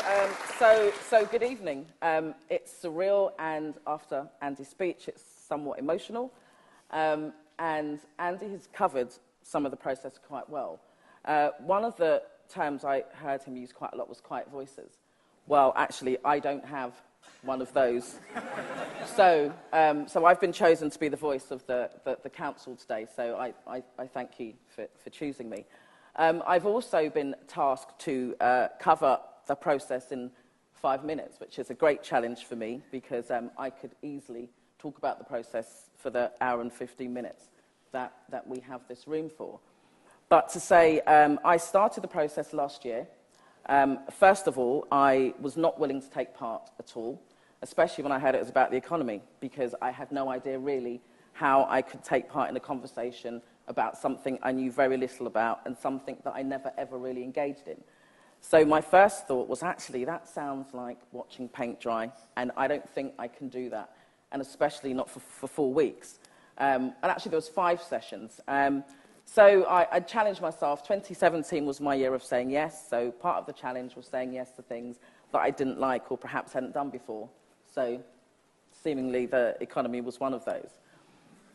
So good evening. It's surreal, and after Andy's speech, it's somewhat emotional. And Andy has covered some of the process quite well. One of the terms I heard him use quite a lot was quiet voices. Well, actually, I don't have one of those. So I've been chosen to be the voice of the council today, so I thank you for choosing me. I've also been tasked to cover the process in 5 minutes, which is a great challenge for me because I could easily talk about the process for the hour and 15 minutes that we have this room for. But to say, I started the process last year. First of all, I was not willing to take part at all, especially when I heard it was about the economy, because I had no idea really how I could take part in a conversation about something I knew very little about and something that I never ever really engaged in. So my first thought was, actually, that sounds like watching paint dry, and I don't think I can do that, and especially not for 4 weeks. And actually, there was 5 sessions. So I challenged myself. 2017 was my year of saying yes, so part of the challenge was saying yes to things that I didn't like or perhaps hadn't done before. So seemingly the economy was one of those.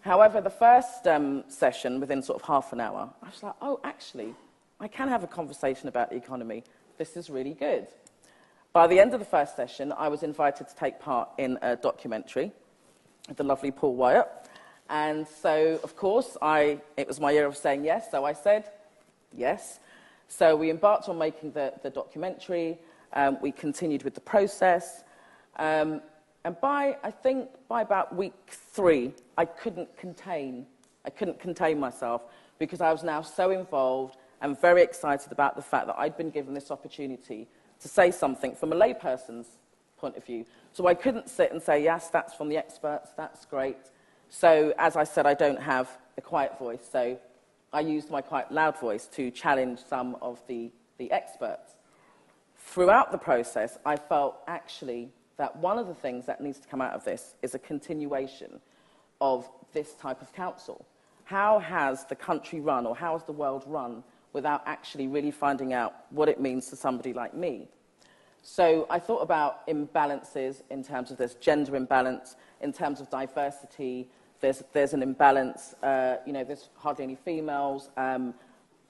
However, the first session, within sort of half an hour, I was like, oh, actually, I can have a conversation about the economy. This is really good. By the end of the first session, I was invited to take part in a documentary with the lovely Paul Wyatt. And so, of course, it was my year of saying yes, so I said yes. So we embarked on making the documentary. We continued with the process. And I think by about week 3, I couldn't contain myself because I was now so involved and very excited about the fact that I'd been given this opportunity to say something from a layperson's point of view. So I couldn't sit and say, yes, that's from the experts, that's great. So, as I said, I don't have a quiet voice, so I used my quite loud voice to challenge some of the experts. Throughout the process, I felt actually that one of the things that needs to come out of this is a continuation of this type of council. How has the country run, or how has the world run, without actually really finding out what it means to somebody like me? So I thought about imbalances in terms of this gender imbalance, in terms of diversity. There's an imbalance. There's hardly any females.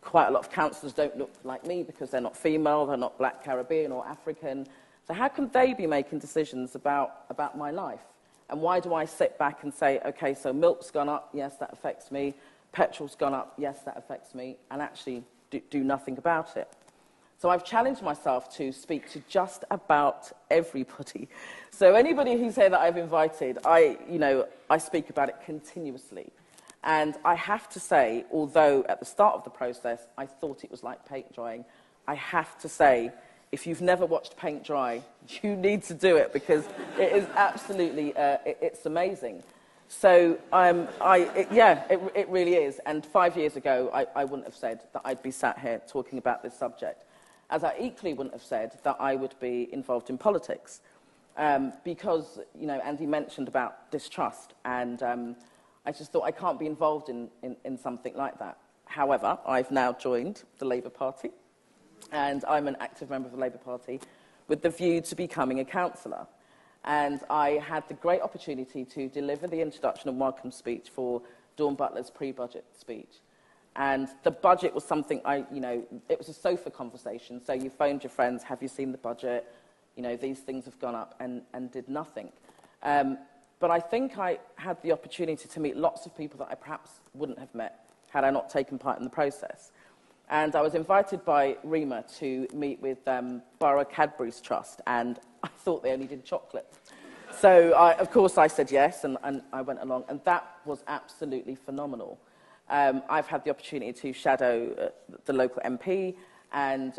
Quite a lot of councillors don't look like me because they're not female, they're not Black, Caribbean or African. So how can they be making decisions about my life? And why do I sit back and say, okay, so milk's gone up, yes, that affects me. Petrol's gone up, yes, that affects me, and actually do nothing about it. So I've challenged myself to speak to just about everybody. So anybody who's here that I've invited, I speak about it continuously. And I have to say, although at the start of the process I thought it was like paint drying, I have to say, if you've never watched paint dry, you need to do it because it is absolutely, it's amazing. So, it really is. And 5 years ago, I wouldn't have said that I'd be sat here talking about this subject, as I equally wouldn't have said that I would be involved in politics. Because, Andy mentioned about distrust, and I just thought I can't be involved in something like that. However, I've now joined the Labour Party, and I'm an active member of the Labour Party with the view to becoming a councillor. And I had the great opportunity to deliver the introduction and welcome speech for Dawn Butler's pre-budget speech. And the budget was something it was a sofa conversation. So you phoned your friends, have you seen the budget? These things have gone up, and did nothing. But I think I had the opportunity to meet lots of people that I perhaps wouldn't have met had I not taken part in the process. And I was invited by Rima to meet with Borough Cadbury's Trust, and I thought they only did chocolate. So, of course, I said yes, and I went along, and that was absolutely phenomenal. I've had the opportunity to shadow the local MP, and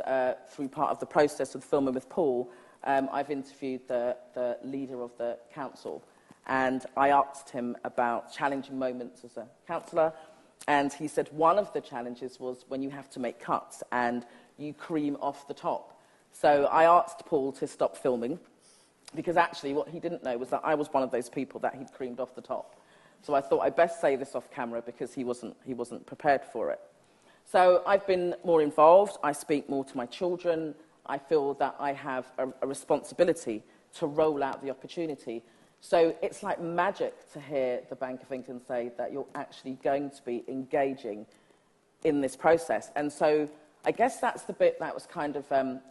through part of the process of filming with Paul, I've interviewed the leader of the council, and I asked him about challenging moments as a councillor, and he said one of the challenges was when you have to make cuts and you cream off the top. So I asked Paul to stop filming, because actually what he didn't know was that I was one of those people that he'd creamed off the top. So I thought I'd best say this off camera because he wasn't prepared for it. So I've been more involved. I speak more to my children. I feel that I have a responsibility to roll out the opportunity. So it's like magic to hear the Bank of England say that you're actually going to be engaging in this process. And so I guess that's the bit that was kind of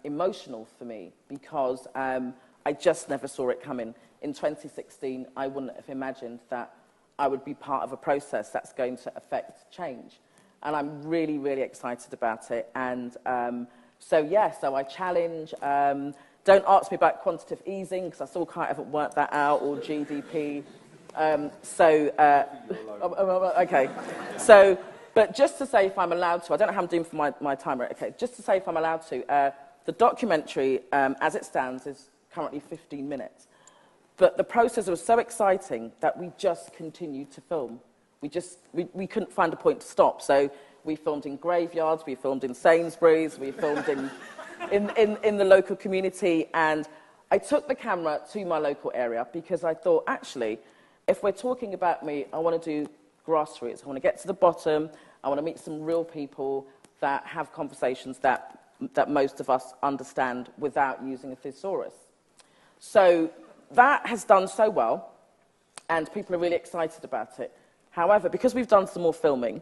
emotional for me, because I just never saw it coming. In 2016, I wouldn't have imagined that I would be part of a process that's going to affect change. And I'm really, really excited about it. And so I challenge. Don't ask me about quantitative easing, because I still haven't worked that out, or GDP. Okay. So, but just to say, if I'm allowed to, I don't know how I'm doing for my timer. Okay, just to say, if I'm allowed to, the documentary, as it stands, is currently 15 minutes. But the process was so exciting that we just continued to film. We couldn't find a point to stop. So we filmed in graveyards, we filmed in Sainsbury's, we filmed in the local community. And I took the camera to my local area because I thought, actually, if we're talking about me, I want to do grassroots. I want to get to the bottom. I want to meet some real people that have conversations that most of us understand without using a thesaurus. So that has done so well, and people are really excited about it. However, because we've done some more filming,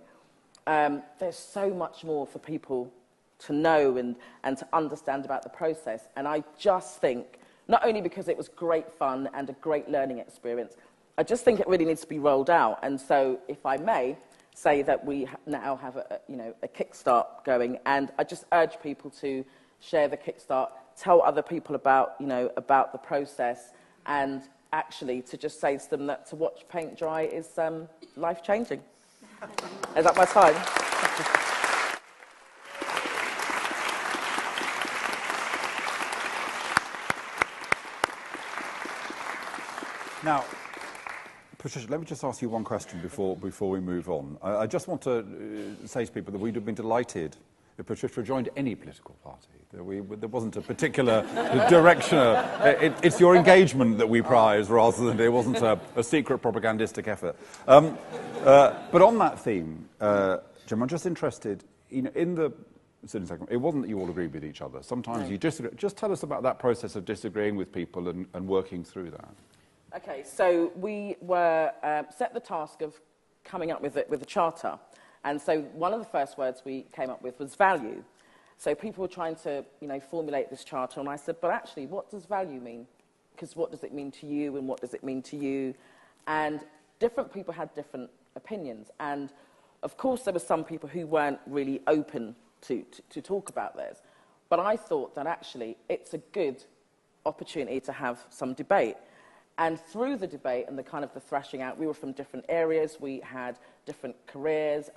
there's so much more for people to know and to understand about the process. And I just think, not only because it was great fun and a great learning experience, I just think it really needs to be rolled out. And so, if I may say that we now have a Kickstart going, and I just urge people to share the Kickstart, tell other people about the process, and actually to just say to them that to watch paint dry is life-changing. Is that my time? Now, Patricia, let me just ask you one question before we move on. I just want to say to people that we'd have been delighted if Patricia joined any political party. There wasn't a particular direction. It's your engagement that we prize, rather than it wasn't a secret propagandistic effort. But on that theme, Jim, I'm just interested, in the sitting segment, it wasn't that you all agreed with each other. Sometimes you disagree. Just tell us about that process of disagreeing with people and working through that. Okay, so we were set the task of coming up with a charter. And so one of the first words we came up with was value. So people were trying to, formulate this charter, and I said, but actually, what does value mean? Because what does it mean to you, and what does it mean to you? And different people had different opinions. And, of course, there were some people who weren't really open to talk about theirs. But I thought that, actually, it's a good opportunity to have some debate. And through the debate and the thrashing out, we were from different areas, we had different careers,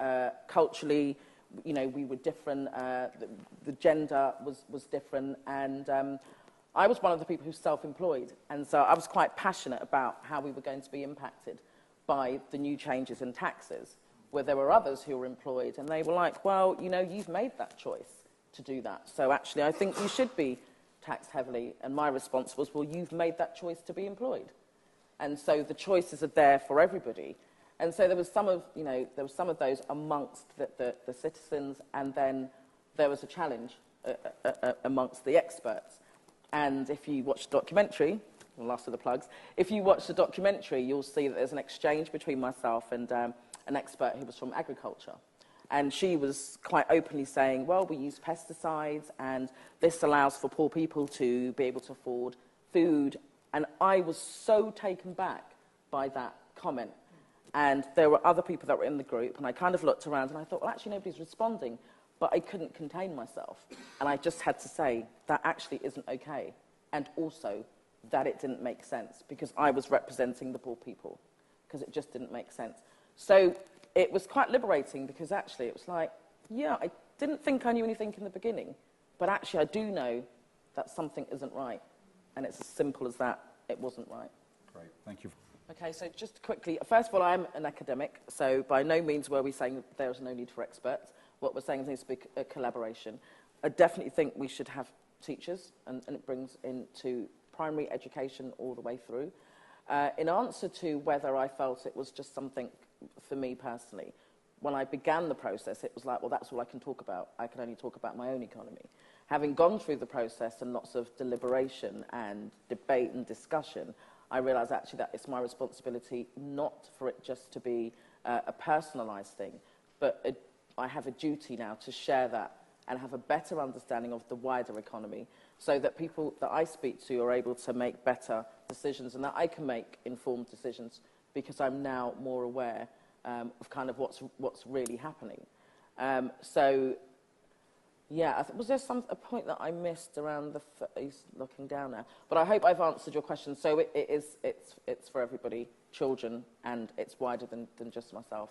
culturally, we were different, the gender was different, and I was one of the people who's self-employed, and so I was quite passionate about how we were going to be impacted by the new changes in taxes, where there were others who were employed, and they were like, well, you've made that choice to do that, so actually I think you should be taxed heavily. And my response was, well, you've made that choice to be employed. And so the choices are there for everybody. And so there was some of those amongst the citizens, and then there was a challenge amongst the experts. And if you watch the documentary, the last of the plugs, if you watch the documentary, you'll see that there's an exchange between myself and an expert who was from agriculture. And she was quite openly saying, well, we use pesticides, and this allows for poor people to be able to afford food. And I was so taken back by that comment. And there were other people that were in the group, and I looked around, and I thought, well, actually, nobody's responding. But I couldn't contain myself. And I just had to say, that actually isn't okay. And also, that it didn't make sense, because I was representing the poor people, because it just didn't make sense. So it was quite liberating, because actually it was like, yeah, I didn't think I knew anything in the beginning, but actually I do know that something isn't right. And it's as simple as that. It wasn't right. Great, thank you. Okay, so just quickly, first of all, I'm an academic, so by no means were we saying there is no need for experts. What we're saying is there needs to be a collaboration. I definitely think we should have teachers, and it brings into primary education all the way through. In answer to whether I felt it was just something for me personally, when I began the process, it was like, well, that's all I can talk about. I can only talk about my own economy. having gone through the process and lots of deliberation and debate and discussion, I realise actually that it's my responsibility not for it just to be a personalised thing, but I have a duty now to share that and have a better understanding of the wider economy so that people that I speak to are able to make better decisions and that I can make informed decisions because I'm now more aware of kind of what's really happening. So, yeah, was there a point that I missed around he's looking down now? But I hope I've answered your question. So it's for everybody, children, and it's wider than just myself.